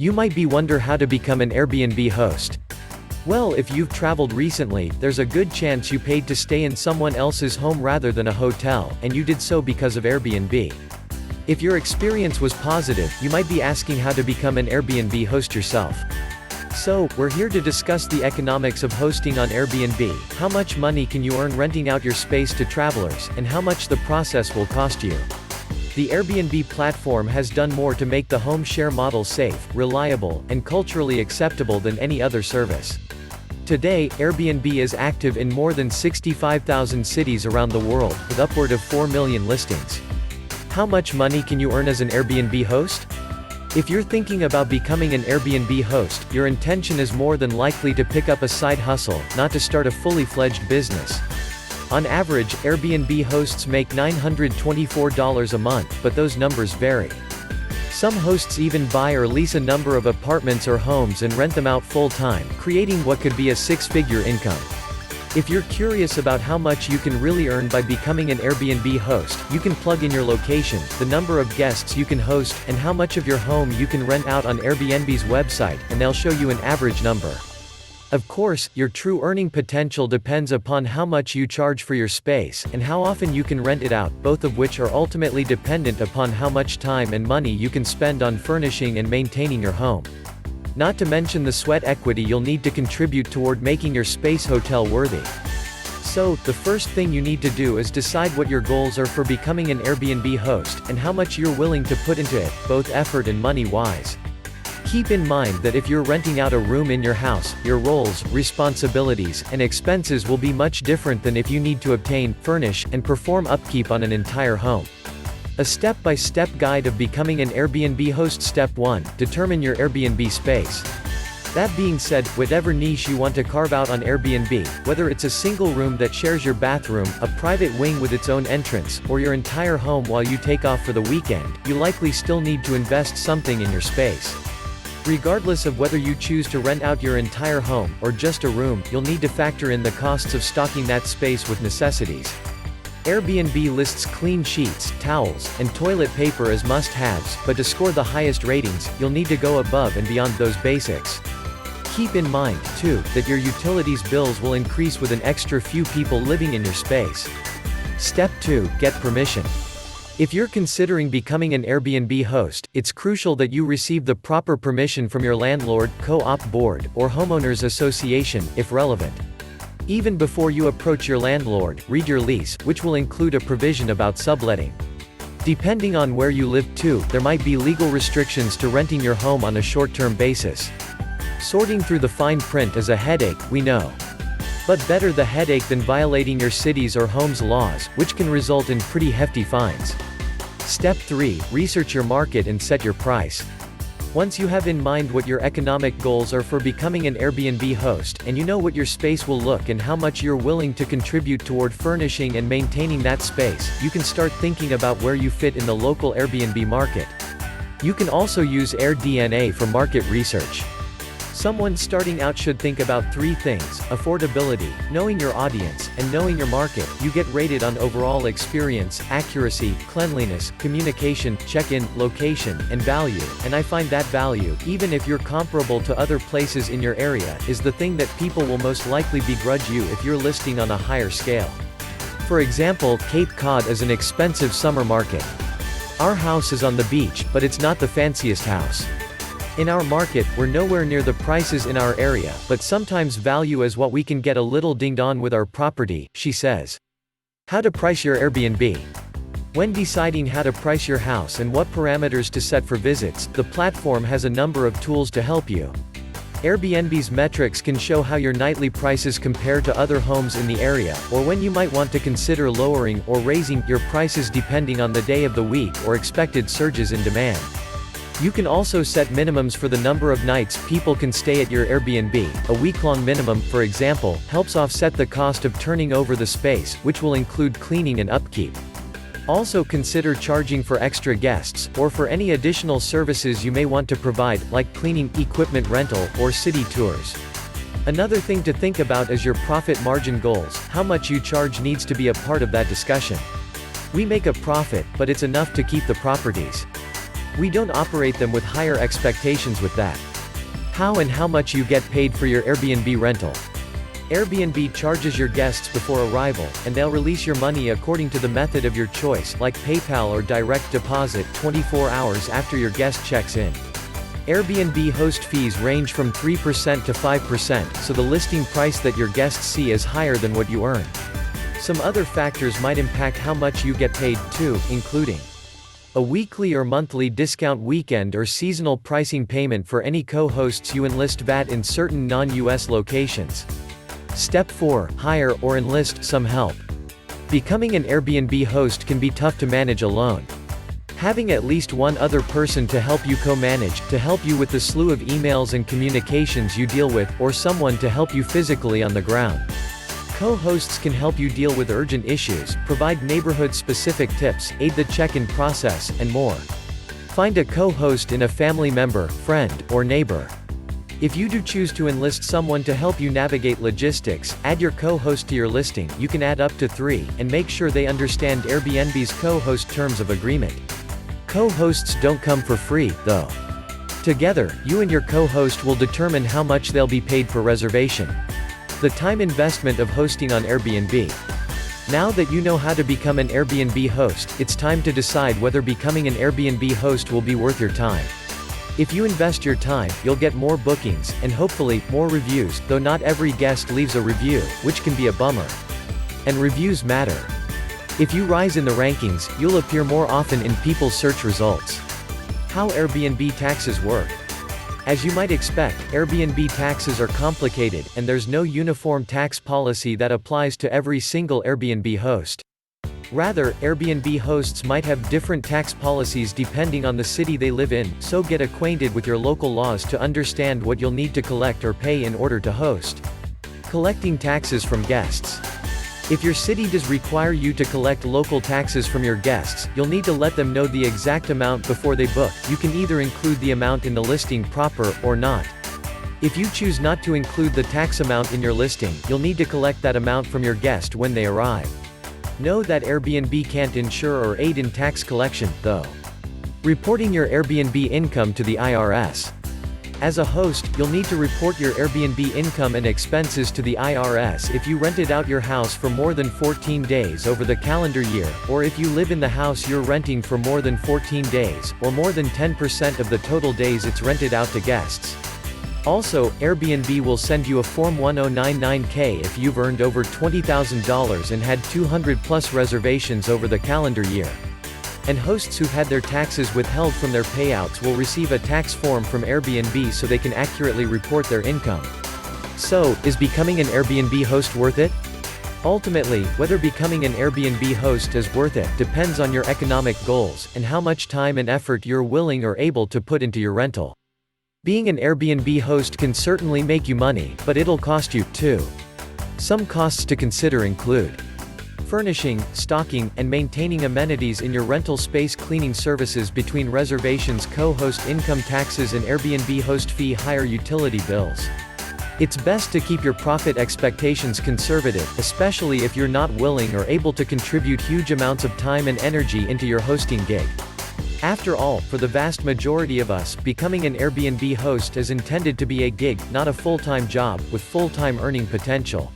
You might be wondering how to become an Airbnb host. Well, if you've traveled recently, there's a good chance you paid to stay in someone else's home rather than a hotel, and you did so because of Airbnb. If your experience was positive, you might be asking how to become an Airbnb host yourself. So, we're here to discuss the economics of hosting on Airbnb, how much money can you earn renting out your space to travelers, and how much the process will cost you. The Airbnb platform has done more to make the home share model safe, reliable, and culturally acceptable than any other service. Today, Airbnb is active in more than 65,000 cities around the world, with upward of 4 million listings. How much money can you earn as an Airbnb host? If you're thinking about becoming an Airbnb host, your intention is more than likely to pick up a side hustle, not to start a fully fledged business. On average, Airbnb hosts make $924 a month, but those numbers vary. Some hosts even buy or lease a number of apartments or homes and rent them out full-time, creating what could be a six-figure income. If you're curious about how much you can really earn by becoming an Airbnb host, you can plug in your location, the number of guests you can host, and how much of your home you can rent out on Airbnb's website, and they'll show you an average number. Of course, your true earning potential depends upon how much you charge for your space, and how often you can rent it out, both of which are ultimately dependent upon how much time and money you can spend on furnishing and maintaining your home. Not to mention the sweat equity you'll need to contribute toward making your space hotel worthy. So, the first thing you need to do is decide what your goals are for becoming an Airbnb host, and how much you're willing to put into it, both effort and money-wise. Keep in mind that if you're renting out a room in your house, your roles, responsibilities, and expenses will be much different than if you need to obtain, furnish, and perform upkeep on an entire home. A step-by-step guide of becoming an Airbnb host. Step 1. Determine your Airbnb space. That being said, whatever niche you want to carve out on Airbnb, whether it's a single room that shares your bathroom, a private wing with its own entrance, or your entire home while you take off for the weekend, you likely still need to invest something in your space. Regardless of whether you choose to rent out your entire home, or just a room, you'll need to factor in the costs of stocking that space with necessities. Airbnb lists clean sheets, towels, and toilet paper as must-haves, but to score the highest ratings, you'll need to go above and beyond those basics. Keep in mind, too, that your utilities bills will increase with an extra few people living in your space. Step 2. Get permission. If you're considering becoming an Airbnb host, it's crucial that you receive the proper permission from your landlord, co-op board, or homeowners association, if relevant. Even before you approach your landlord, read your lease, which will include a provision about subletting. Depending on where you live too, there might be legal restrictions to renting your home on a short-term basis. Sorting through the fine print is a headache, we know. But better the headache than violating your city's or home's laws, which can result in pretty hefty fines. Step 3. Research your market and set your price. Once you have in mind what your economic goals are for becoming an Airbnb host, and you know what your space will look and how much you're willing to contribute toward furnishing and maintaining that space, you can start thinking about where you fit in the local Airbnb market. You can also use AirDNA for market research. Someone starting out should think about 3 things: affordability, knowing your audience, and knowing your market. You get rated on overall experience, accuracy, cleanliness, communication, check-in, location, and value, and I find that value, even if you're comparable to other places in your area, is the thing that people will most likely begrudge you if you're listing on a higher scale. For example, Cape Cod is an expensive summer market. Our house is on the beach, but it's not the fanciest house. In our market, we're nowhere near the prices in our area, but sometimes value is what we can get a little dinged on with our property, she says. How to price your Airbnb. When deciding how to price your house and what parameters to set for visits, the platform has a number of tools to help you. Airbnb's metrics can show how your nightly prices compare to other homes in the area, or when you might want to consider lowering or raising your prices depending on the day of the week or expected surges in demand. You can also set minimums for the number of nights people can stay at your Airbnb. A week-long minimum, for example, helps offset the cost of turning over the space, which will include cleaning and upkeep. Also consider charging for extra guests, or for any additional services you may want to provide, like cleaning, equipment rental, or city tours. Another thing to think about is your profit margin goals. How much you charge needs to be a part of that discussion. We make a profit, but it's enough to keep the properties. We don't operate them with higher expectations with that. How and how much you get paid for your Airbnb rental. Airbnb charges your guests before arrival, and they'll release your money according to the method of your choice, like PayPal or direct deposit, 24 hours after your guest checks in. Airbnb host fees range from 3% to 5%, so the listing price that your guests see is higher than what you earn. Some other factors might impact how much you get paid, too, including a weekly or monthly discount, weekend or seasonal pricing payment for any co-hosts you enlist, VAT in certain non-US locations. Step 4. Hire or enlist some help. Becoming an Airbnb host can be tough to manage alone. Having at least one other person to help you co-manage, to help you with the slew of emails and communications you deal with, or someone to help you physically on the ground. Co-hosts can help you deal with urgent issues, provide neighborhood-specific tips, aid the check-in process, and more. Find a co-host in a family member, friend, or neighbor. If you do choose to enlist someone to help you navigate logistics, add your co-host to your listing. You can add up to 3, and make sure they understand Airbnb's co-host terms of agreement. Co-hosts don't come for free, though. Together, you and your co-host will determine how much they'll be paid per reservation. The time investment of hosting on Airbnb. Now that you know how to become an Airbnb host, it's time to decide whether becoming an Airbnb host will be worth your time. If you invest your time, you'll get more bookings, and hopefully, more reviews, though not every guest leaves a review, which can be a bummer. And reviews matter. If you rise in the rankings, you'll appear more often in people's search results. How Airbnb taxes work. As you might expect, Airbnb taxes are complicated, and there's no uniform tax policy that applies to every single Airbnb host. Rather, Airbnb hosts might have different tax policies depending on the city they live in, so get acquainted with your local laws to understand what you'll need to collect or pay in order to host. Collecting taxes from guests. If your city does require you to collect local taxes from your guests, you'll need to let them know the exact amount before they book. You can either include the amount in the listing proper, or not. If you choose not to include the tax amount in your listing, you'll need to collect that amount from your guest when they arrive. Know that Airbnb can't insure or aid in tax collection, though. Reporting your Airbnb income to the IRS. As a host, you'll need to report your Airbnb income and expenses to the IRS if you rented out your house for more than 14 days over the calendar year, or if you live in the house you're renting for more than 14 days, or more than 10% of the total days it's rented out to guests. Also, Airbnb will send you a Form 1099-K if you've earned over $20,000 and had 200+ reservations over the calendar year. And hosts who've had their taxes withheld from their payouts will receive a tax form from Airbnb so they can accurately report their income. So, is becoming an Airbnb host worth it? Ultimately, whether becoming an Airbnb host is worth it depends on your economic goals, and how much time and effort you're willing or able to put into your rental. Being an Airbnb host can certainly make you money, but it'll cost you, too. Some costs to consider include furnishing, stocking, and maintaining amenities in your rental space, cleaning services between reservations, co-host income taxes, and Airbnb host fee, higher utility bills. It's best to keep your profit expectations conservative, especially if you're not willing or able to contribute huge amounts of time and energy into your hosting gig. After all, for the vast majority of us, becoming an Airbnb host is intended to be a gig, not a full-time job, with full-time earning potential.